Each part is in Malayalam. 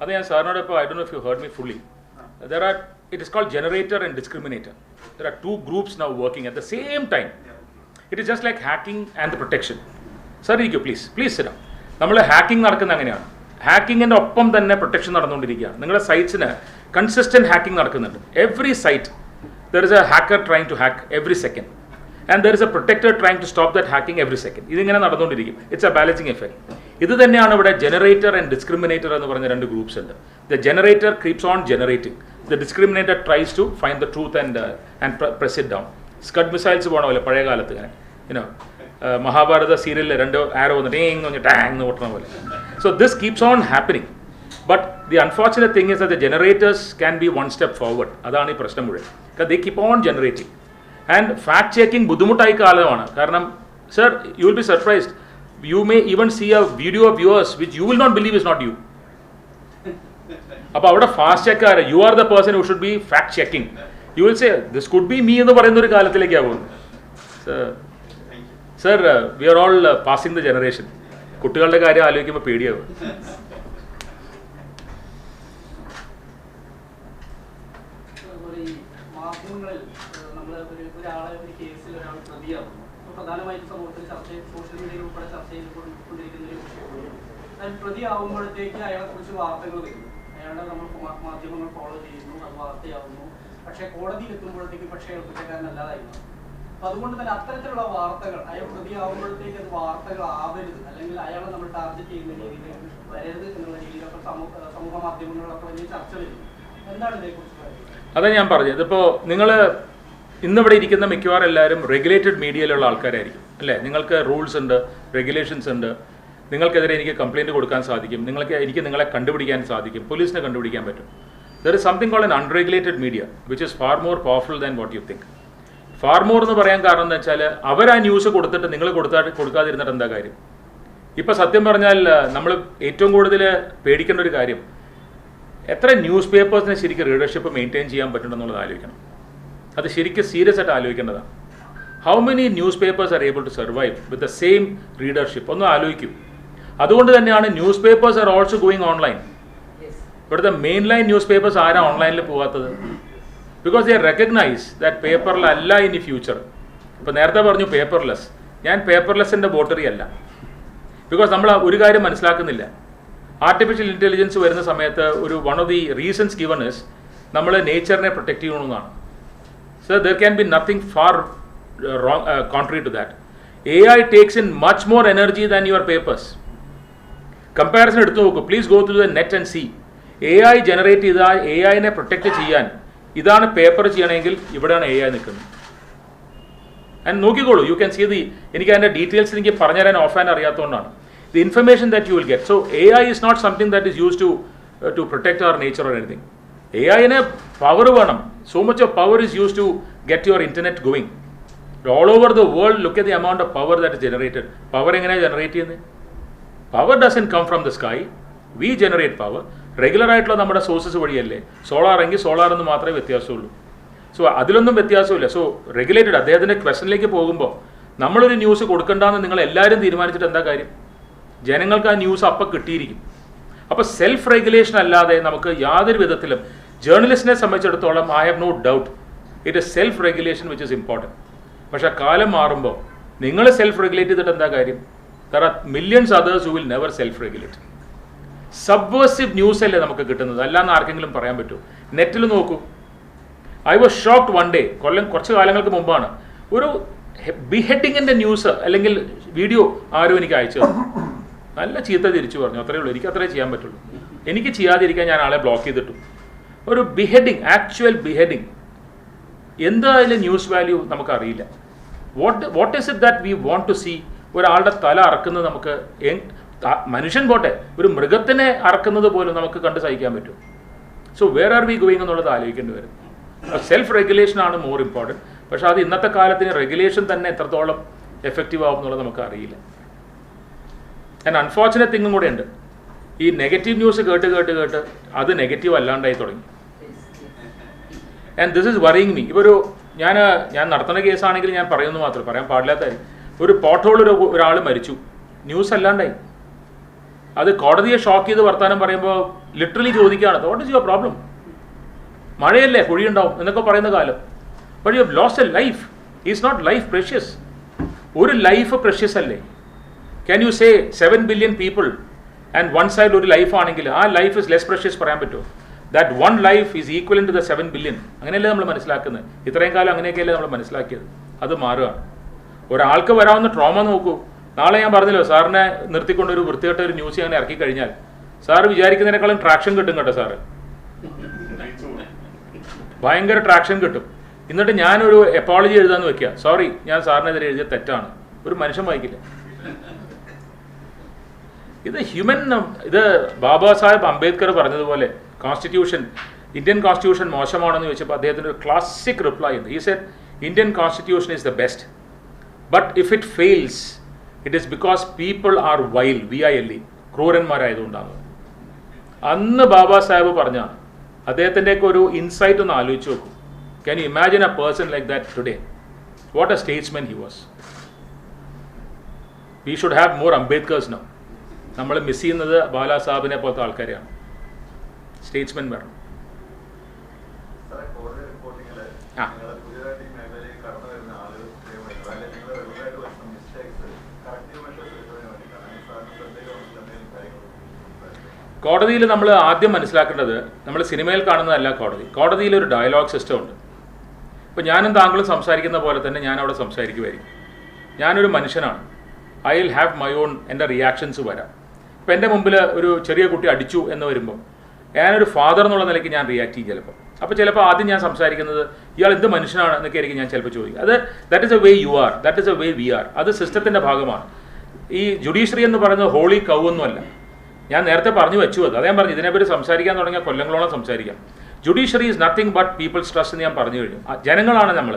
അത് ഞാൻ സാറിനോട് ഇപ്പോൾ I don't know if you heard me fully. It is called generator and discriminator. There are two groups now working at the same time. It is just like hacking and the protection. Sir, please sit down. നമ്മൾ ഹാക്കിംഗ് നടക്കുന്ന അങ്ങനെയാണ്. ഹാക്കിങ്ങിൻ്റെ ഒപ്പം തന്നെ പ്രൊട്ടക്ഷൻ നടന്നുകൊണ്ടിരിക്കുകയാണ്. നിങ്ങളുടെ സൈറ്റ്സിന് കൺസിസ്റ്റൻറ്റ് ഹാക്കിംഗ് നടക്കുന്നുണ്ട്. Every site there is a hacker trying to hack every second and there is a protector trying to stop that hacking every second. ഇതിങ്ങനെ നടന്നുകൊണ്ടിരിക്കും. It's a balancing effect. ഇത് തന്നെയാണ് ഇവിടെ ജനറേറ്റർ ആൻഡ് ഡിസ്ക്രിമിനേറ്റർ എന്ന് പറഞ്ഞ രണ്ട് ഗ്രൂപ്പ്സ് ഉണ്ട്. The generator keeps on generating. The discriminator tries to find the truth and press it down. Scud missiles പോകണ പോലെ പഴയ കാലത്ത് ഇങ്ങനെ മഹാഭാരത സീരിയലിൽ രണ്ട് ആരോ വന്നിട്ട് ടാങ് എന്ന് പൊട്ടണ പോലെ. So this keeps on happening. But the unfortunate thing is the generators can be one step forward. അതാണ് ഈ പ്രശ്നം മുഴുവൻ. They keep on generating and fact checking ബുദ്ധിമുട്ടായി കാലമാണ്. കാരണം sir you will be surprised, you may even see a video of yours which you will not believe is not you. അപ്പോൾ അവിടെ fact checker, you are the person who should be fact checking. You will say this could be me എന്ന് പറയുന്ന ഒരു കാലത്തിലേക്കാണ് പോകുന്നത്. Sir we are all passing the generation. കുട്ടികളുടെ കാര്യം ആലോചിക്കുമ്പോൾ പേടിയാവും. പ്രതിയാവുമ്പോഴത്തേക്ക് അയാളെ കുറിച്ച് വാർത്തകൾ വരുന്നു, അയാളെ നമ്മൾ മാധ്യമങ്ങൾ ഫോളോ ചെയ്യുന്നു, അത് വാർത്തയാവുന്നു. പക്ഷേ കോടതിയിൽ എത്തുമ്പോഴത്തേക്ക് പക്ഷേ അയാൾ കുറ്റക്കാരനല്ലാതായിരുന്നു. അപ്പൊ അതുകൊണ്ട് തന്നെ അത്തരത്തിലുള്ള വാർത്തകൾ അയാൾ പ്രതിയാവുമ്പോഴത്തേക്ക് അത് വാർത്തകൾ ആവരുത്, അല്ലെങ്കിൽ അയാളെ നമ്മൾ ടാർഗറ്റ് ചെയ്യുന്ന രീതിയിൽ വരരുത് എന്നുള്ള രീതിയിലൊക്കെ സമൂഹ മാധ്യമങ്ങളിലൊക്കെ വലിയ ചർച്ച വരുന്നു. എന്താണ് ഇതേക്കുറിച്ച്? അതാ ഞാൻ പറഞ്ഞത്. ഇതിപ്പോൾ നിങ്ങൾ ഇന്നിവിടെ ഇരിക്കുന്ന മിക്കവാറും എല്ലാവരും റെഗുലേറ്റഡ് മീഡിയയിലുള്ള ആൾക്കാരായിരിക്കും അല്ലേ? നിങ്ങൾക്ക് റൂൾസ് ഉണ്ട്, റെഗുലേഷൻസ് ഉണ്ട്. നിങ്ങൾക്കെതിരെ എനിക്ക് കംപ്ലയിൻറ്റ് കൊടുക്കാൻ സാധിക്കും, എനിക്ക് നിങ്ങളെ കണ്ടുപിടിക്കാൻ സാധിക്കും, പോലീസിനെ കണ്ടുപിടിക്കാൻ പറ്റും. There is something called an unregulated media which is far more powerful than what you think. Far more എന്ന് പറയാൻ കാരണം എന്താ വെച്ചാൽ അവർ ആ ന്യൂസ് കൊടുത്തിട്ട് നിങ്ങൾ കൊടുക്കാതിരുന്നിട്ട് എന്താ കാര്യം? ഇപ്പം സത്യം പറഞ്ഞാൽ നമ്മൾ ഏറ്റവും കൂടുതൽ പേടിക്കേണ്ട ഒരു കാര്യം, എത്ര ന്യൂസ് പേപ്പേഴ്സിനെ ശരിക്കും റീഡർഷിപ്പ് മെയിൻറ്റെയിൻ ചെയ്യാൻ പറ്റുന്നുണ്ടെന്നുള്ളത് ആലോചിക്കണം. അത് ശരിക്കും സീരിയസ് ആയിട്ട് ആലോചിക്കേണ്ടതാണ്. How many newspapers are able to survive with the same readership? ഒന്ന് ആലോചിക്കും. അതുകൊണ്ട് തന്നെയാണ് newspapers are also going online. ഇവിടുത്തെ മെയിൻ ലൈൻ ന്യൂസ് പേപ്പേഴ്സ് ആരാ ഓൺലൈനിൽ പോകാത്തത്? ബിക്കോസ് ദേ റെക്കഗ്നൈസ് ദാറ്റ് പേപ്പറിലല്ല ഇനി ഫ്യൂച്ചർ. ഇപ്പോൾ നേരത്തെ പറഞ്ഞു പേപ്പർലെസ്. ഞാൻ പേപ്പർലെസ്സിൻ്റെ ബോട്ടറി അല്ല. ബിക്കോസ് നമ്മൾ ഒരു കാര്യം മനസ്സിലാക്കുന്നില്ല. ആർട്ടിഫിഷ്യൽ ഇൻ്റലിജൻസ് വരുന്ന സമയത്ത് one of the reasons given is നമ്മൾ നേച്ചറിനെ പ്രൊട്ടക്റ്റ് ചെയ്യണമെന്നാണ്. So there can be nothing far contrary to that. AI takes in much more energy than your papers. Comparison എടുത്തു നോക്കൂ. Please go to the net and see. AI generate ചെയ്ത AI-നെ പ്രൊട്ടക്റ്റ് ചെയ്യാൻ ഇതാണ് പേപ്പർ ചെയ്യണമെങ്കിൽ ഇവിടെയാണ് AI നിൽക്കുന്നത്. ആൻഡ് നോക്കിക്കോളൂ, യു ക്യാൻ സീ എനിക്ക് അതിൻ്റെ ഡീറ്റെയിൽസ് എനിക്ക് പറഞ്ഞുതരാൻ ഓഫ് ഹാൻഡ് അറിയാത്തതുകൊണ്ടാണ്. The information that you will get. So AI is not something that is used to protect our nature or anything. AI-നെ പവർ വേണം. So much of power is used to get your internet going. All over the world, look at the amount of power that is generated. Power എങ്ങനെയാണ് ജനറേറ്റ് ചെയ്യുന്നത്? Power doesn't come from the sky. We generate power. Regular ആയിട്ടുള്ള നമ്മുടെ സോഴ്സസ് വഴിയല്ലേ. സോളാർ എങ്കിൽ സോളാർ എന്ന് മാത്രമേ വ്യത്യാസമുള്ളൂ. സോ അതിലൊന്നും വ്യത്യാസമില്ല. So regulated. അദ്ദേഹത്തിൻ്റെ ക്വസ്റ്റനിലേക്ക് പോകുമ്പോൾ നമ്മളൊരു ന്യൂസ് കൊടുക്കണ്ടെന്ന് നിങ്ങൾ എല്ലാവരും തീരുമാനിച്ചിട്ട് എന്താ കാര്യം? ജനങ്ങൾക്ക് ആ ന്യൂസ് അപ്പം കിട്ടിയിരിക്കും. അപ്പോൾ സെൽഫ് റെഗുലേഷൻ അല്ലാതെ നമുക്ക് യാതൊരു വിധത്തിലും ജേർണലിസ്റ്റിനെ സംബന്ധിച്ചിടത്തോളം I have no doubt it is self regulation which is important. പക്ഷേ കാലം മാറുമ്പോൾ നിങ്ങൾ സെൽഫ് റെഗുലേറ്റ് ചെയ്തിട്ട് എന്താ കാര്യം? There are millions others who will never self regulate. Subversive news അല്ലേ നമുക്ക് കിട്ടുന്നത്, അല്ലാന്ന് ആർക്കെങ്കിലും പറയാൻ പറ്റുമോ? നെറ്റിൽ നോക്കൂ. I was shocked one day, കുറച്ച് കാലങ്ങൾക്ക് മുമ്പാണ്, ഒരു ബിഹെഡിങ്ങിൻ്റെ ന്യൂസ് അല്ലെങ്കിൽ വീഡിയോ ആരും എനിക്ക് അയച്ചു തന്നു. നല്ല ചീത്ത തിരിച്ചു പറഞ്ഞു. അത്രയേ ഉള്ളൂ. എനിക്ക് അത്രേ ചെയ്യാൻ പറ്റുള്ളൂ. എനിക്ക് ചെയ്യാതിരിക്കാൻ ഞാൻ ആളെ ബ്ലോക്ക് ചെയ്തിട്ടു. ഒരു ബിഹെഡിങ്, ആക്ച്വൽ ബിഹെഡിങ്. എന്തായാലും ന്യൂസ് വാല്യൂ നമുക്കറിയില്ല. What is it that we want to see? ഒരാളുടെ തല അറക്കുന്നത് നമുക്ക്, മനുഷ്യൻ പോട്ടെ, ഒരു മൃഗത്തിനെ അറക്കുന്നത് പോലും നമുക്ക് കണ്ട് സഹിക്കാൻ പറ്റും. So where are we going എന്നുള്ളത് ആലോചിക്കേണ്ടി വരും. സെൽഫ് റെഗുലേഷൻ ആണ് മോർ ഇമ്പോർട്ടൻറ്റ്. പക്ഷേ അത് ഇന്നത്തെ കാലത്തിന് റെഗുലേഷൻ തന്നെ എത്രത്തോളം എഫക്റ്റീവ് ആവും എന്നുള്ളത് നമുക്ക് അറിയില്ല. ആൻഡ് അൺഫോർച്ചുനേറ്റ് തിങ്ങും കൂടെ ഉണ്ട്. ഈ നെഗറ്റീവ് ന്യൂസ് കേട്ട് അത് നെഗറ്റീവ് അല്ലാണ്ടായി തുടങ്ങി. And this is worrying me. ഇപ്പോൾ ഞാൻ നടത്തുന്ന കേസാണെങ്കിൽ ഞാൻ പറയുന്നത് മാത്രം, പറയാൻ പാടില്ലാത്ത ഒരു പോട്ട് ഹോളിൽ ഒരാൾ മരിച്ചു, ന്യൂസ് അല്ലാണ്ടായി. അത് കോടതിയെ ഷോക്ക് ചെയ്ത് വർത്താനം പറയുമ്പോൾ ലിറ്ററലി ചോദിക്കുകയാണ്, വാട്ട് ഇസ് യുവർ പ്രോബ്ലം? മഴയല്ലേ, കുഴിയുണ്ടാവും എന്നൊക്കെ പറയുന്ന കാലം. But you have lost a life. Is not life precious? ഒരു ലൈഫ് പ്രഷ്യസ് അല്ലേ? Can you say 7 billion people and one side ഒരു ലൈഫ് ആണെങ്കിൽ ആ ലൈഫ് ഇസ് ലെസ് പ്രഷ്യസ് പറയാൻ പറ്റുമോ? That one life is equal to the 7 billion. അങ്ങനെയല്ലേ നമ്മൾ മനസ്സിലാക്കുന്നത്? ഇത്രയും കാലം അങ്ങനെയൊക്കെയല്ലേ നമ്മൾ മനസ്സിലാക്കിയത്? അത് മാറുകയാണ്. ഒരാൾക്ക് വരാവുന്ന ട്രോമ നോക്കൂ. നാളെ ഞാൻ പറഞ്ഞല്ലോ, സാറിനെ നിർത്തിക്കൊണ്ട് ഒരു വൃത്തികെട്ട ഒരു ന്യൂസ് അങ്ങനെ ഇറക്കി കഴിഞ്ഞാൽ സാറ് വിചാരിക്കുന്നതിനേക്കാളും ട്രാക്ഷൻ കിട്ടും കേട്ടോ സാറ്. ഭയങ്കര ട്രാക്ഷൻ കിട്ടും. എന്നിട്ട് ഞാനൊരു എപ്പോളജി എഴുതാന്ന് വെക്കുക, സോറി ഞാൻ സാറിനെതിരെ എഴുതിയ തെറ്റാണ്, ഒരു മനുഷ്യൻ വായിക്കില്ല. ഇത് ഹ്യൂമൻ. ഇത് ബാബാ സാഹേബ് അംബേദ്കർ പറഞ്ഞതുപോലെ കോൺസ്റ്റിറ്റ്യൂഷൻ, ഇന്ത്യൻ കോൺസ്റ്റിറ്റ്യൂഷൻ മോശമാണെന്ന് ചോദിച്ചപ്പോൾ അദ്ദേഹത്തിൻ്റെ ഒരു ക്ലാസിക് റിപ്ലൈ ഉണ്ട്. He said Indian constitution is the best, but if it fails it is because people are wild, VILE, ക്രൂരന്മാരായതുകൊണ്ടാണ്. അന്ന് ബാബാ സാഹേബ് പറഞ്ഞാണ്. അദ്ദേഹത്തിൻ്റെയൊക്കെ ഒരു ഇൻസൈറ്റ് ഒന്ന് ആലോചിച്ച് നോക്കൂ. Can you imagine a person like that today? What a statesman he was. We should have more Ambedkars now. നമ്മൾ മിസ് ചെയ്യുന്നത് ബാലാ സാഹിബിനെ പോലത്തെ ആൾക്കാരെയാണ്. സ്റ്റേറ്റ്സ്മെൻ വരണം. കോടതിയിൽ നമ്മൾ ആദ്യം മനസ്സിലാക്കേണ്ടത്, നമ്മൾ സിനിമയിൽ കാണുന്നതല്ല കോടതി. കോടതിയിൽ ഒരു ഡയലോഗ് സിസ്റ്റം ഉണ്ട്. ഇപ്പോൾ ഞാനും താങ്കളും സംസാരിക്കുന്ന പോലെ തന്നെ ഞാൻ അവിടെ സംസാരിക്കുമായിരിക്കും. ഞാനൊരു മനുഷ്യനാണ്. I will have my own, എൻ്റെ റിയാക്ഷൻസ് വരാം. ഇപ്പോൾ എൻ്റെ മുമ്പിൽ ഒരു ചെറിയ കുട്ടി അടിച്ചു എന്ന് വരുമ്പോൾ ഞാനൊരു ഫാദർ എന്നുള്ള നിലയ്ക്ക് ഞാൻ റിയാക്ട് ചെയ്യും ചിലപ്പോൾ. അപ്പോൾ ചിലപ്പോൾ ആദ്യം ഞാൻ സംസാരിക്കുന്നത് ഇയാൾ എന്ത് മനുഷ്യനാണ് എന്നൊക്കെ ആയിരിക്കും ഞാൻ ചിലപ്പോൾ ചോദിക്കുക. അത് that is a way you are, that is a way we are. അത് സിസ്റ്റത്തിൻ്റെ ഭാഗമാണ്. ഈ ജുഡീഷ്യറി എന്ന് പറയുന്നത് ഹോളി കൗ ഒന്നുമല്ല. ഞാൻ നേരത്തെ പറഞ്ഞു വെച്ചു അത്. ഞാൻ പറഞ്ഞു ഇതിനെപ്പറ്റി സംസാരിക്കാൻ തുടങ്ങിയ കൊല്ലങ്ങളോളം സംസാരിക്കാം. Judiciary is nothing but people's trust എന്ന് ഞാൻ പറഞ്ഞു കഴിഞ്ഞു. ജനങ്ങളാണ് നമ്മൾ.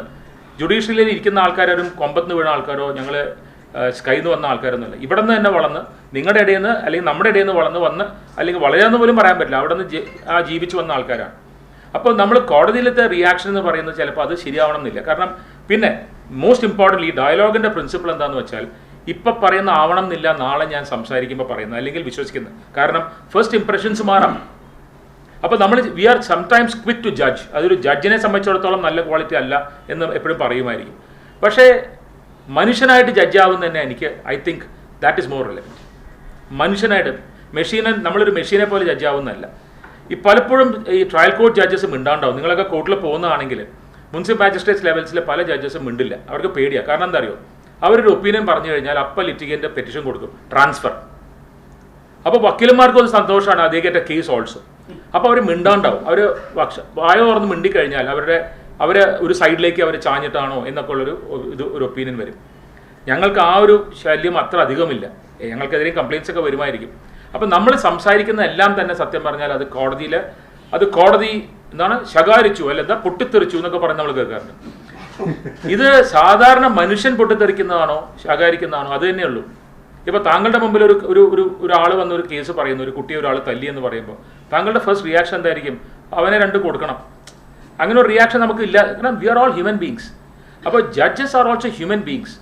ജുഡീഷ്യറിയിൽ ഇരിക്കുന്ന ആൾക്കാരും കൊമ്പത്ത് വീണ ആൾക്കാരോ ഞങ്ങൾ സ്കൈന്ന് നിന്ന് വന്ന ആൾക്കാരൊന്നുമല്ല. ഇവിടെ നിന്ന് തന്നെ വളർന്ന് നിങ്ങളുടെ ഇടയിൽ നിന്ന് അല്ലെങ്കിൽ നമ്മുടെ ഇടയിൽ നിന്ന് വന്ന് അല്ലെങ്കിൽ വളരെയെന്ന് പോലും പറയാൻ പറ്റില്ല, അവിടെ നിന്ന് ജീവിച്ചു വന്ന ആൾക്കാരാണ്. അപ്പോൾ നമ്മൾ കോടതിയിലത്തെ റിയാക്ഷൻ എന്ന് പറയുന്നത് ചിലപ്പോൾ അത് ശരിയാവണം എന്നില്ല. കാരണം പിന്നെ മോസ്റ്റ് ഇമ്പോർട്ടൻ്റ് ഈ ഡയലോഗിൻ്റെ പ്രിൻസിപ്പിൾ എന്താണെന്ന് വെച്ചാൽ, ഇപ്പം പറയുന്ന ആവണം എന്നില്ല നാളെ ഞാൻ സംസാരിക്കുമ്പോൾ പറയുന്നത് അല്ലെങ്കിൽ വിശ്വസിക്കുന്നത്. കാരണം ഫസ്റ്റ് ഇംപ്രഷൻസ് മാറാം. അപ്പോൾ നമ്മൾ we are sometimes quick to judge. അതൊരു ജഡ്ജിനെ സംബന്ധിച്ചിടത്തോളം നല്ല ക്വാളിറ്റി അല്ല എന്ന് എപ്പോഴും പറയുമായിരിക്കും. പക്ഷേ മനുഷ്യനായിട്ട് ജഡ്ജ് ആവുന്ന തന്നെ എനിക്ക് I think that is more relevant. മനുഷ്യനായിട്ട് നമ്മളൊരു മെഷീനെ പോലെ ജഡ്ജ് ആവുന്നതല്ല. ഈ പലപ്പോഴും ഈ ട്രയൽ കോർട്ട് ജഡ്ജസ് മിണ്ടാണ്ടാവും. നിങ്ങളൊക്കെ കോർട്ടിൽ പോകുന്നതാണെങ്കിൽ മുനിസിപ്പൽ മാജിസ്ട്രേറ്റ്സ് ലെവൽസിൽ പല ജഡ്ജസും മിണ്ടില്ല. അവർക്ക് പേടിയാണ്. കാരണം എന്താ അറിയോ, അവരൊരു ഒപ്പീനിയൻ പറഞ്ഞു കഴിഞ്ഞാൽ അപ്പം ലിറ്റിഗൻ്റെ പെറ്റീഷൻ കൊടുക്കും, ട്രാൻസ്ഫർ. അപ്പോൾ വക്കീലന്മാർക്കും ഒരു സന്തോഷമാണ്, അതേ ഗെറ്റ് എ കേസ് ഓൾസോ. അപ്പോൾ അവർ മിണ്ടാണ്ടാവും. അവർ വായ തുറന്ന് മിണ്ടിക്കഴിഞ്ഞാൽ അവരെ ഒരു സൈഡിലേക്ക് അവർ ചാഞ്ഞിട്ടാണോ എന്നൊക്കെ ഉള്ളൊരു ഒരു ഒപ്പീനിയൻ വരും. ഞങ്ങൾക്ക് ആ ഒരു ശല്യം അത്ര അധികമില്ല. ഞങ്ങൾക്കെതിരെ കംപ്ലയിൻസ് ഒക്കെ വരുമായിരിക്കും. അപ്പം നമ്മൾ സംസാരിക്കുന്ന എല്ലാം തന്നെ സത്യം പറഞ്ഞാൽ അത് കോടതി എന്താണ് ശകാരിച്ചു അല്ല എന്താ പൊട്ടിത്തെറിച്ചു എന്നൊക്കെ പറഞ്ഞ് നമ്മൾ കേൾക്കാറുണ്ട്. ഇത് സാധാരണ മനുഷ്യൻ പൊട്ടിത്തെറിക്കുന്നതാണോ ശകാരിക്കുന്നതാണോ അത് തന്നെയുള്ളൂ. ഇപ്പോൾ താങ്കളുടെ മുമ്പിൽ ഒരാൾ വന്ന് ഒരു കേസ് പറയുന്നു, ഒരു കുട്ടിയെ ഒരാൾ തല്ലി എന്ന് പറയുമ്പോൾ താങ്കളുടെ ഫസ്റ്റ് റിയാക്ഷൻ എന്തായിരിക്കും? അവനെ 2 കൊടുക്കണം. അങ്ങനെ ഒരു റിയാക്ഷൻ നമുക്ക് ഇല്ല. കാരണം we are all human beings. അപ്പോൾ judges are also human beings.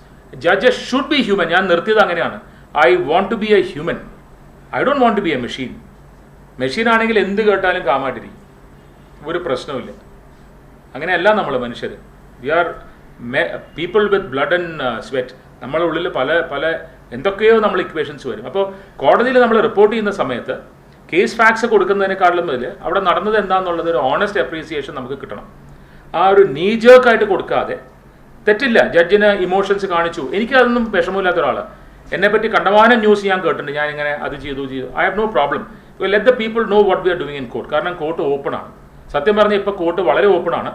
Judges should be human. ഞാൻ നിർത്തിയത് അങ്ങനെയാണ്. I want to be a human. I don't want to be a machine. മെഷീനാണെങ്കിൽ എന്ത് കേട്ടാലും കാമായിട്ടിരിക്കും, ഒരു പ്രശ്നവുമില്ല. അങ്ങനെയല്ല നമ്മൾ മനുഷ്യർ. We are people with blood and sweat. നമ്മുടെ ഉള്ളിൽ പല എന്തൊക്കെയോ നമ്മൾ ഇക്വേഷൻസ് വരും. അപ്പോൾ കോടതിയിൽ നമ്മൾ റിപ്പോർട്ട് ചെയ്യുന്ന സമയത്ത് കേസ് ഫാക്ട്സ് കൊടുക്കുന്നതിനേക്കാളും മുതൽ അവിടെ നടന്നത് എന്താണെന്നുള്ളത് ഒരു ഓണസ്റ്റ് അപ്രീസിയേഷൻ നമുക്ക് കിട്ടണം. ആ ഒരു നീജേക്കായിട്ട് കൊടുക്കാതെ, തെറ്റില്ല ജഡ്ജിന് ഇമോഷൻസ് കാണിച്ചു, എനിക്കതൊന്നും വിഷമമില്ലാത്ത ഒരാളാണ്. എന്നെപ്പറ്റി കണ്ടമാനം ന്യൂസ് ഞാൻ കേട്ടിട്ടുണ്ട്, ഞാനിങ്ങനെ അത് ചെയ്തു. I have no problem. Let the people know what we are doing in court. കാരണം കോർട്ട് ഓപ്പൺ ആണ്. സത്യം പറഞ്ഞാൽ ഇപ്പോൾ കോർട്ട് വളരെ ഓപ്പൺ ആണ്.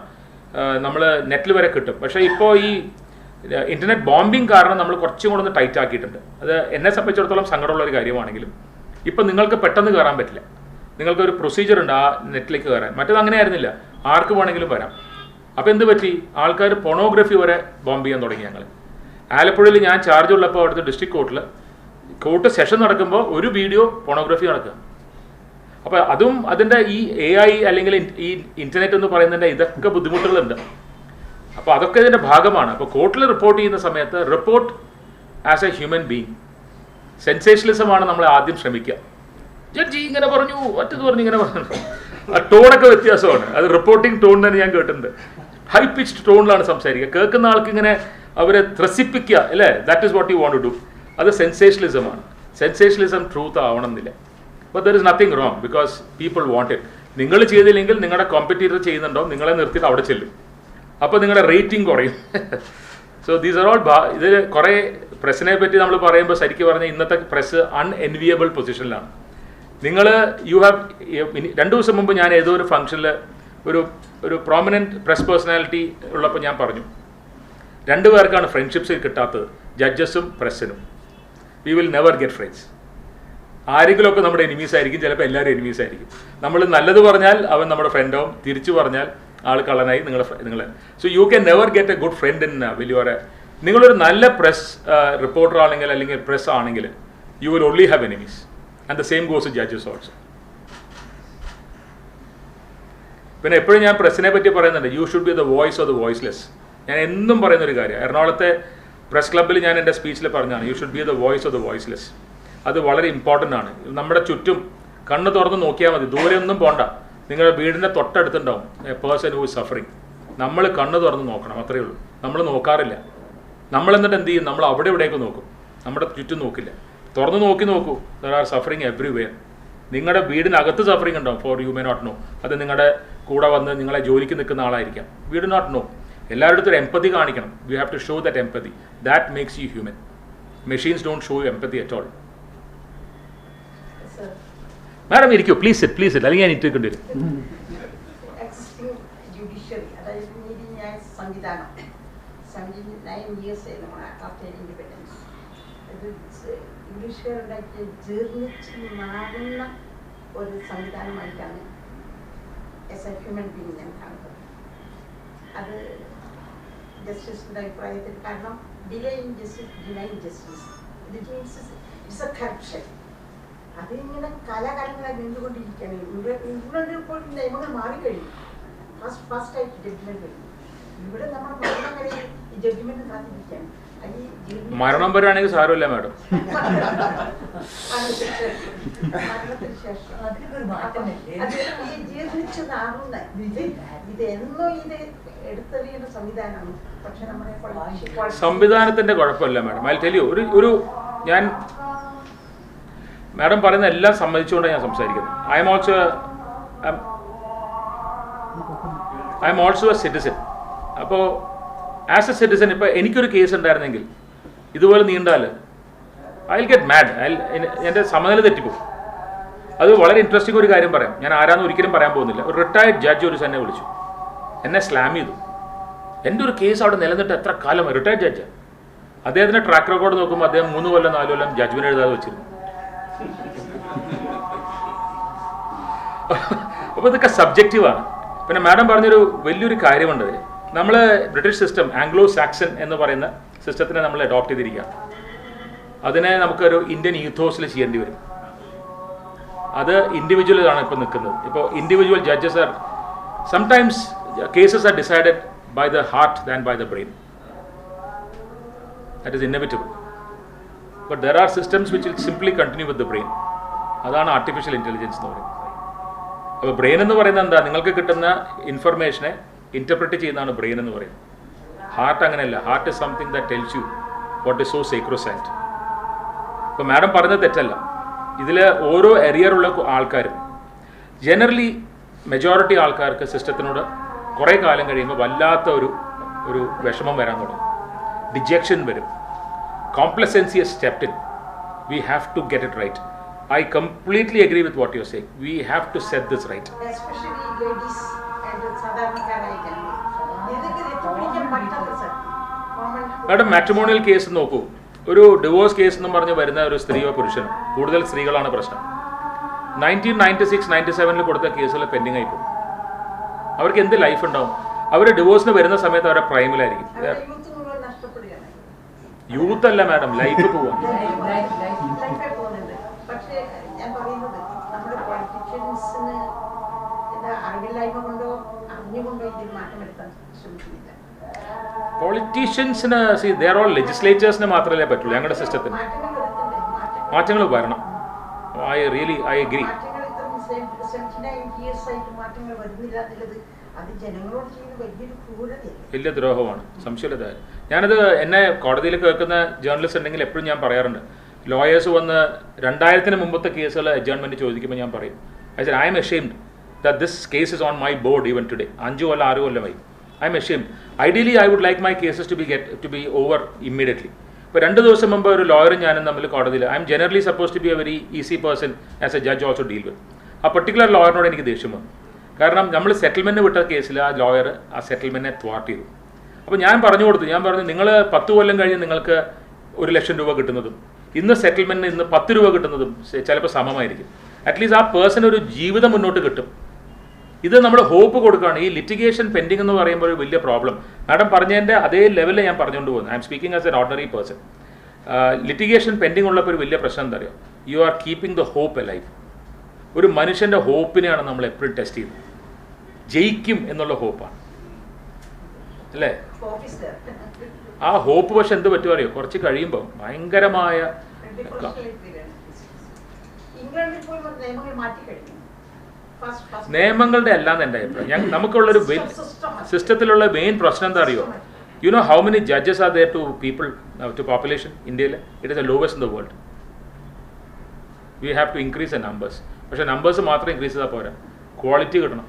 നമ്മൾ നെറ്റിൽ വരെ കിട്ടും. പക്ഷേ ഇപ്പോൾ ഈ ഇൻ്റർനെറ്റ് ബോംബിങ് കാരണം നമ്മൾ കുറച്ചും കൂടെ ഒന്ന് ടൈറ്റ് ആക്കിയിട്ടുണ്ട്. അത് എന്നെ സംബന്ധിച്ചിടത്തോളം സങ്കടമുള്ളൊരു കാര്യമാണെങ്കിലും ഇപ്പം നിങ്ങൾക്ക് പെട്ടെന്ന് കയറാൻ പറ്റില്ല. നിങ്ങൾക്കൊരു പ്രൊസീജിയർ ഉണ്ട് ആ നെറ്റിലേക്ക് കയറാൻ. മറ്റേത് അങ്ങനെ ആയിരുന്നില്ല, ആർക്ക് വേണമെങ്കിലും വരാം. അപ്പോൾ എന്ത് പറ്റി? ആൾക്കാർ പൊണോഗ്രഫി വരെ ബോംബ് ചെയ്യാൻ തുടങ്ങി. ഞങ്ങൾ ആലപ്പുഴയിൽ ഞാൻ ചാർജ് ഉള്ളപ്പോൾ അവിടുത്തെ ഡിസ്ട്രിക്ട് കോർട്ട് സെഷൻ നടക്കുമ്പോൾ ഒരു വീഡിയോ പൊണോഗ്രഫി നടക്കുക. അപ്പോൾ അതും അതിൻ്റെ ഈ AI അല്ലെങ്കിൽ ഈ ഇൻ്റർനെറ്റ് എന്ന് പറയുന്നതിൻ്റെ ഇതൊക്കെ ബുദ്ധിമുട്ടുകളുണ്ട്. അപ്പോൾ അതൊക്കെ ഇതിൻ്റെ ഭാഗമാണ്. അപ്പോൾ കോർട്ടിൽ റിപ്പോർട്ട് ചെയ്യുന്ന സമയത്ത് report as a human being. സെൻസേഷനലിസമാണ് നമ്മൾ ആദ്യം ശ്രമിക്കുക. ജഡ്ജി ഇങ്ങനെ പറഞ്ഞു, മറ്റത് പറഞ്ഞു, ഇങ്ങനെ പറഞ്ഞു. ആ ടോണൊക്കെ വ്യത്യാസമാണ്. അത് റിപ്പോർട്ടിംഗ് ടോൺ തന്നെ ഞാൻ കേട്ടിട്ടുണ്ട്. ഹൈ പിച്ച്ഡ് ടോണിലാണ് സംസാരിക്കുക. കേൾക്കുന്ന ആൾക്ക് ഇങ്ങനെ അവരെ ത്രസിപ്പിക്കുക, അല്ലേ? That is what you want to do. അത് സെൻസേഷണലിസമാണ്. സെൻസേഷണലിസം ട്രൂത്ത് ആവണമെന്നില്ല. But there is nothing wrong because people want it. നിങ്ങൾ ചെയ്തില്ലെങ്കിൽ നിങ്ങളുടെ കോമ്പറ്റീറ്റർ ചെയ്യുന്നുണ്ടോ, നിങ്ങളെ നിർത്തിയിട്ട് അവിടെ ചെല്ലും. അപ്പോൾ നിങ്ങളുടെ റേറ്റിംഗ് കുറയും. സോ ദീസ് ആർ ഓൾ ഇതിൽ കുറേ പ്രസ്സിനെ പറ്റി നമ്മൾ പറയുമ്പോൾ ശരിക്കും പറഞ്ഞാൽ ഇന്നത്തെ പ്രസ് അൺഎൻവിയബിൾ പൊസിഷനിലാണ്. നിങ്ങൾ യു ഹാവ് 2 ദിവസം മുമ്പ് ഞാൻ ഏതോ ഒരു ഫംഗ്ഷനിൽ ഒരു പ്രോമിനൻറ്റ് പ്രസ് പേഴ്സണാലിറ്റി ഉള്ളപ്പോൾ ഞാൻ പറഞ്ഞു, 2 പേർക്കാണ് ഫ്രണ്ട്ഷിപ്സ് കിട്ടാത്തത്, ജഡ്ജസും പ്രസ്സിനും. We will never get friends. ആരെങ്കിലുമൊക്കെ നമ്മുടെ എനിമീസ് ആയിരിക്കും, ചിലപ്പോൾ എല്ലാവരും എനിമീസ് ആയിരിക്കും. നമ്മൾ നല്ലത് പറഞ്ഞാൽ അവൻ നമ്മുടെ ഫ്രണ്ടാവും, തിരിച്ചു പറഞ്ഞാൽ ആൾ കള്ളനായി നിങ്ങൾ. So you can never get A good friend in വലിയൊരു. നിങ്ങളൊരു നല്ല പ്രസ് റിപ്പോർട്ടർ ആണെങ്കിൽ അല്ലെങ്കിൽ പ്രസ് ആണെങ്കിൽ you will only have enemies. And the same goes judges also. പിന്നെ എപ്പോഴും ഞാൻ പ്രസ്സിനെ പറ്റി പറയുന്നുണ്ട്, you should be the voice of the voiceless. ഞാൻ എന്നും പറയുന്നൊരു കാര്യം, എറണാകുളത്തെ പ്രസ് ക്ലബ്ബിൽ ഞാൻ എൻ്റെ സ്പീച്ചിൽ പറഞ്ഞാണ്, you should be the voice of the voiceless. അത് വളരെ ഇമ്പോർട്ടൻ്റ് ആണ്. നമ്മുടെ ചുറ്റും കണ്ണ് തുറന്ന് നോക്കിയാൽ മതി, ദൂരെ ഒന്നും പോണ്ട. നിങ്ങളുടെ വീടിൻ്റെ തൊട്ടടുത്തുണ്ടാവും a person who is suffering. നമ്മൾ കണ്ണ് തുറന്ന് നോക്കണം, അത്രയേ ഉള്ളൂ. നമ്മൾ നോക്കാറില്ല. നമ്മൾ എന്നിട്ട് എന്ത് ചെയ്യും? നമ്മൾ അവിടെ ഇവിടെയൊക്കെ നോക്കും, നമ്മുടെ ചുറ്റും നോക്കില്ല. തുറന്ന് നോക്കൂ, ദർ ആർ സഫറിങ് എവ്രിവെയർ. നിങ്ങളുടെ വീടിനകത്ത് സഫറിങ് ഉണ്ടാവും, for you may not know. അത് നിങ്ങളുടെ കൂടെ വന്ന് നിങ്ങളെ ജോലിക്ക് നിൽക്കുന്ന ആളായിരിക്കാം. We do not know. എല്ലാവരുടെ അടുത്തും ഒരു എംപതി കാണിക്കണം. We have to show that empathy. That makes you human. Machines don't show empathy at all. Madam ഇരിക്കൂ, പ്ലീസ് സിറ്റ്, അല്ലെങ്കിൽ ഞാൻ ഇട്ടിരിക്കേണ്ടി വരും. ജുഡീഷ്യറി, അതായത് നീതിന്യായ സംവിധാനം 79 years ആഫ്റ്റർ ഇൻഡിപെൻഡൻസ്. ഇത് ഇംഗ്ലീഷുകാരുണ്ടാക്കിയ ജീർണിച്ച് മാറുന്ന ഒരു സംവിധാനമായിട്ടാണ് എസ് എ ഹ്യൂമൻ ബീങ് ഞാൻ കാണുന്നത്. അത് ജസ്റ്റിസിൻ്റെ അഭിപ്രായത്തിൽ, കാരണം delay in justice, deny justice, it's A corruption. അതിങ്ങനെ കലാകാലങ്ങളായി നിന്നുകൊണ്ടിരിക്കുകയാണ്. ഇവിടെ ഇപ്പോൾ നിയമങ്ങൾ മാറിക്കഴിഞ്ഞു. ഫാസ്റ്റായിട്ട് ജഡ്ജ്മെന്റ് വരും. ഇവിടെ നമ്മൾ മരണം വരെ ഈ ജഡ്ജ്മെന്റ് കാത്തിരിക്കുകയാണ്. മരണം വരാണെങ്കിൽ സാരമില്ല മാഡം. മരണത്തിന് ശേഷം ജീർണിച്ച് നാറുന്ന ഇത് എന്നോ ഇത് എടുത്തെറിയുന്ന സംവിധാനമാണ്. പക്ഷെ നമ്മുടെ സംവിധാനത്തിന്റെ കുഴപ്പമില്ല മാഡം. ഐ ടെൽ യു, ഒരു ഞാൻ മാഡം പറയുന്ന എല്ലാം സമ്മതിച്ചുകൊണ്ടാണ് ഞാൻ സംസാരിക്കുന്നത്. I am also A citizen. അപ്പോൾ ആസ് എ സിറ്റിസൺ ഇപ്പോൾ എനിക്കൊരു കേസ് ഉണ്ടായിരുന്നെങ്കിൽ ഇതുപോലെ നീണ്ടാൽ ഐ വിൽ ഗെറ്റ് മാഡ്. എൻ്റെ സമനില തെറ്റിപ്പോകും. അത് വളരെ ഇൻട്രസ്റ്റിംഗ് ഒരു കാര്യം പറയാം. ഞാൻ ആരാന്ന് ഒരിക്കലും പറയാൻ പോകുന്നില്ല. ഒരു റിട്ടയർഡ് ജഡ്ജ് ഒരു എന്നെ വിളിച്ചു, എന്നെ സ്ലാം ചെയ്തു. എൻ്റെ ഒരു കേസ് അവിടെ നിലനിന്നിട്ട് എത്ര കാലമായി. Retired judge. അദ്ദേഹത്തിൻ്റെ ട്രാക്ക് റെക്കോർഡ് നോക്കുമ്പോൾ അദ്ദേഹം 3 കൊല്ലം 4 കൊല്ലം ജഡ്ജ്മെന്റ് എഴുതാതെ വെച്ചിരുന്നു. അപ്പോൾ ഇതൊക്കെ സബ്ജക്റ്റീവാണ്. പിന്നെ മാഡം പറഞ്ഞൊരു വലിയൊരു കാര്യമുണ്ട്. നമ്മൾ ബ്രിട്ടീഷ് സിസ്റ്റം, ആംഗ്ലോ സാക്സൺ എന്ന് പറയുന്ന സിസ്റ്റത്തിനെ നമ്മൾ അഡോപ്റ്റ് ചെയ്തിരിക്കുക. അതിനെ നമുക്കൊരു ഇന്ത്യൻ ഈത്തോസിൽ ചെയ്യേണ്ടി വരും. അത് ഇൻഡിവിജ്വലാണ് ഇപ്പോൾ നിൽക്കുന്നത്. ഇപ്പോൾ individual judges are sometimes cases are decided by the heart than by the brain. That is inevitable. But there are systems which will simply continue with the brain. അതാണ് ആർട്ടിഫിഷ്യൽ ഇൻ്റലിജൻസ് എന്ന് പറയുന്നത്. അപ്പോൾ ബ്രെയിൻ എന്ന് പറയുന്നത് എന്താ? നിങ്ങൾക്ക് കിട്ടുന്ന ഇൻഫർമേഷനെ ഇൻ്റർപ്രറ്റ് ചെയ്യുന്നതാണ് ബ്രെയിൻ എന്ന് പറയുന്നത്. ഹാർട്ട് അങ്ങനെയല്ല. Heart is something that tells you what is so sacrosanct. ഇപ്പോൾ മാഡം പറഞ്ഞത് തെറ്റല്ല. ഇതിൽ ഓരോ എറിയറുള്ള ആൾക്കാരും ജനറലി മെജോറിറ്റി ആൾക്കാർക്ക് സിസ്റ്റത്തിനോട് കുറേ കാലം കഴിയുമ്പോൾ വല്ലാത്ത ഒരു വിഷമം വരാൻ തുടങ്ങും. ഡിജക്ഷൻ വരും. Complacency has stepped in. We have to get it right. I completely agree with what you're saying. We have to set this right. Especially ladies and സാധാരണക്കാരായിരിക്കും. ഇതൊക്കെ രക്ഷപ്പെടിക്കാൻ പറ്റാത്ത സർ. മാഡം മാട്രിമോണിയൽ കേസ് നോക്കൂ. ഒരു ഡിവോഴ്സ് കേസ് എന്നും പറഞ്ഞ് വരുന്ന ഒരു സ്ത്രീയോ പുരുഷനോ, കൂടുതൽ സ്ത്രീകളാണ് പ്രശ്നം. 1996-97 കൊടുത്ത കേസുകൾ പെൻഡിങ് ആയി പോകും. അവർക്ക് എന്ത് ലൈഫ് ഉണ്ടാവും? അവർ ഡിവോഴ്സിന് വരുന്ന സമയത്ത് അവരുടെ പ്രൈമിലായിരിക്കും. യൂത്ത് അല്ല മാഡം, ലൈഫ് പോവാം. പക്ഷേ ഞാൻ പറയുന്നത് നമ്മുടെ പൊളിറ്റീഷ്യൻസിന് അറിവില്ലായ്മ കൊണ്ടോ അറിഞ്ഞുകൊണ്ടോ ഇതിൽ മാറ്റം വരുത്താൻ ശ്രമിക്കുന്നില്ല. പൊളിറ്റീഷ്യൻസിന് ദേ ആർ ഓൾ ലെജിസ്ലേറ്റേഴ്സിന് മാത്രമല്ലേ പറ്റുള്ളൂ. ഞങ്ങളുടെ സിസ്റ്റത്തിന് മാറ്റങ്ങൾ വരണം. I agree. മാറ്റങ്ങൾ ഇത്ര 79 years ആയിട്ട് മാറ്റങ്ങൾ വരുന്നില്ല എന്നുള്ളത് അത് ജനങ്ങളോട് ചെയ്യുന്ന വലിയൊരു ക്രൂരതയാണ്, വലിയ ദ്രോഹമാണ്, സംശയമില്ല. ഞാനത് എന്നെ കോടതിയിൽ കേൾക്കുന്ന ജേർണലിസ്റ്റ് ഉണ്ടെങ്കിൽ എപ്പോഴും ഞാൻ പറയാറുണ്ട്, ലോയേഴ്സ് വന്ന് 2000-ന് മുമ്പത്തെ കേസുകൾ അഡ്ജേൺമെൻറ്റ് ചോദിക്കുമ്പോൾ ഞാൻ പറയും, I M ashamed that this case is on my board even today. 5 കൊല്ലം 6 കൊല്ലമായി. I am ashamed. Ideally, I would like my cases to be over immediately. ഇപ്പോൾ 2 ദിവസം മുമ്പ് ഒരു ലോയറും ഞാനും തമ്മിൽ കോടതിയിൽ, I am generally suppose to be a very easy person as a judge also deal with. ആ പെർട്ടിക്കുലർ ലോയറിനോട് എനിക്ക് ദേഷ്യം വന്നു. കാരണം നമ്മൾ സെറ്റിൽമെൻറ്റ് വിട്ട കേസിൽ ആ ലോയർ ആ സെറ്റിൽമെൻറ്റിനെ ത്വാർട്ട് ചെയ്തു. അപ്പോൾ ഞാൻ പറഞ്ഞു, നിങ്ങൾ 10 കൊല്ലം കഴിഞ്ഞ് നിങ്ങൾക്ക് 1 ലക്ഷം രൂപ കിട്ടുന്നതും ഇന്ന് സെറ്റിൽമെൻറ്റിന് ഇന്ന് 10 രൂപ കിട്ടുന്നതും ചിലപ്പോൾ സമമായിരിക്കും. അറ്റ്ലീസ്റ്റ് ആ പേഴ്സൺ ഒരു ജീവിതം മുന്നോട്ട് കിട്ടും. ഇത് നമ്മൾ ഹോപ്പ് കൊടുക്കുകയാണ്. ഈ ലിറ്റിഗേഷൻ പെൻഡിങ് എന്ന് പറയുമ്പോൾ ഒരു വലിയ പ്രോബ്ലം. മാഡം പറഞ്ഞതിൻ്റെ അതേ ലെവലിൽ ഞാൻ പറഞ്ഞുകൊണ്ട് പോകുന്നത്. I am speaking as an ordinary person. Litigation pending ഉള്ളപ്പോൾ ഒരു വലിയ പ്രശ്നം എന്താ അറിയോ? You are keeping the hope a life. ഒരു മനുഷ്യൻ്റെ ഹോപ്പിനെയാണ് നമ്മൾ എപ്പോഴും ടെസ്റ്റ് ചെയ്യുന്നത്. ജയിക്കും എന്നുള്ള ഹോപ്പാണ് അല്ലേ? ആ ഹോപ്പ് പക്ഷെ എന്ത് പറ്റുമോ അറിയോ? കുറച്ച് കഴിയുമ്പോൾ ഭയങ്കരമായ നിയമങ്ങളുടെ എല്ലാം എൻ്റെ അഭിപ്രായം. നമുക്കുള്ളൊരു സിസ്റ്റത്തിലുള്ള മെയിൻ പ്രശ്നം എന്താ അറിയോ? You know how many judges are there to people to population ഇന്ത്യയിൽ? It is the lowest in the world. We have to increase the numbers. പക്ഷേ നമ്പേഴ്സ് മാത്രം ഇൻക്രീസ് ചെയ്താൽ പോരാ, ക്വാളിറ്റി കിട്ടണം.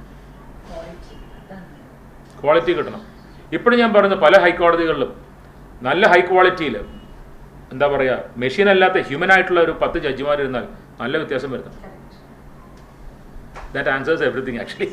ക്വാളിറ്റി കിട്ടണം. ഇപ്പോഴും ഞാൻ പറയുന്നത് പല ഹൈക്കോടതികളിലും നല്ല ഹൈ ക്വാളിറ്റിയിൽ എന്താ പറയുക, മെഷീൻ അല്ലാത്ത ഹ്യൂമൻ ആയിട്ടുള്ള ഒരു 10 ജഡ്ജിമാരിരുന്നാൽ നല്ല വ്യത്യാസം വരുത്തും. That answers everything actually.